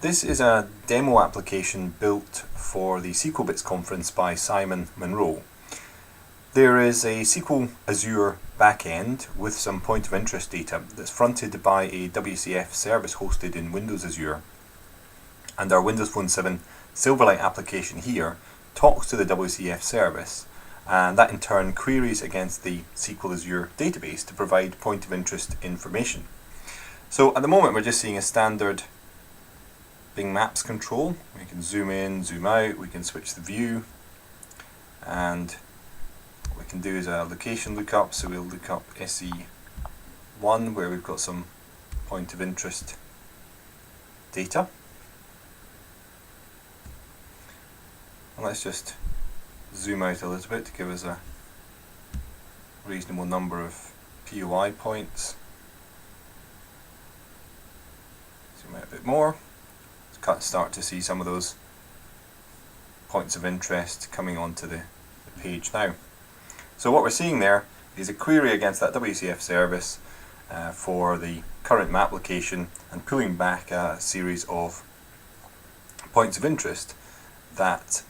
This is a demo application built for the SQLBits conference by Simon Monroe. There is a SQL Azure backend with some point of interest data that's fronted by a WCF service hosted in Windows Azure. And our Windows Phone 7 Silverlight application here talks to the WCF service, and that in turn queries against the SQL Azure database to provide point of interest information. So at the moment we're just seeing a standard Bing Maps control. We can zoom in, zoom out, we can switch the view, and what we can do is a location lookup. So we'll look up SE1 where we've got some point of interest data. And let's just zoom out a little bit to give us a reasonable number of POI points. Zoom out a bit more. Start to see some of those points of interest coming onto the page now. So what we're seeing there is a query against that WCF service for the current map location and pulling back a series of points of interest that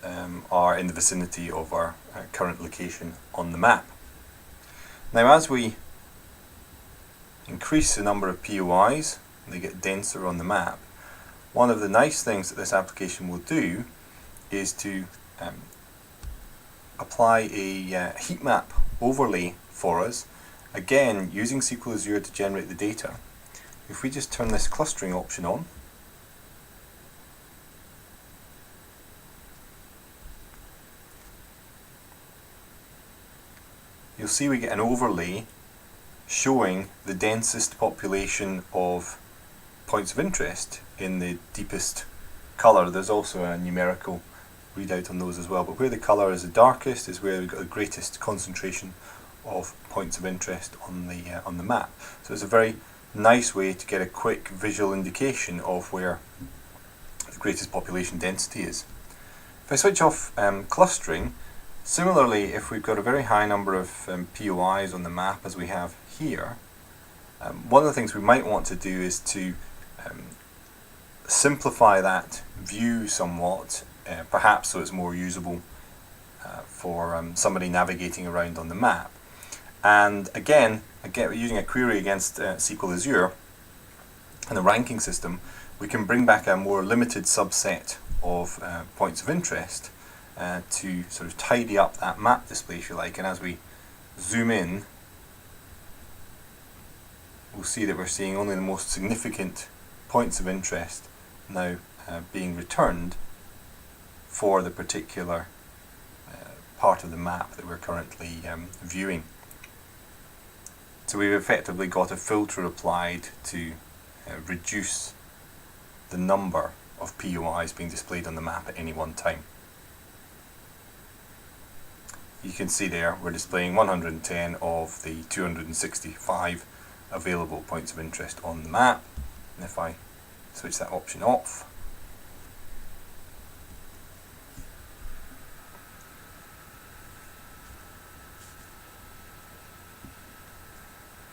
are in the vicinity of our current location on the map. Now as we increase the number of POIs, they get denser on the map. One of the nice things that this application will do is to apply a heat map overlay for us, again using SQL Azure to generate the data. If we just turn this clustering option on, you'll see we get an overlay showing the densest population of points of interest in the deepest colour. There's also a numerical readout on those as well, but where the colour is the darkest is where we've got the greatest concentration of points of interest on the map. So it's a very nice way to get a quick visual indication of where the greatest population density is. If I switch off clustering, similarly if we've got a very high number of POIs on the map as we have here, one of the things we might want to do is to simplify that view somewhat, perhaps so it's more usable for somebody navigating around on the map. And again, using a query against SQL Azure and the ranking system, we can bring back a more limited subset of points of interest to sort of tidy up that map display, if you like. And as we zoom in, we'll see that we're seeing only the most significant points of interest now being returned for the particular part of the map that we're currently viewing. So we've effectively got a filter applied to reduce the number of POIs being displayed on the map at any one time. You can see there we're displaying 110 of the 265 available points of interest on the map. And if I switch that option off,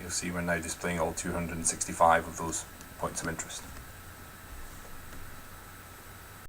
you'll see we're now displaying all 265 of those points of interest.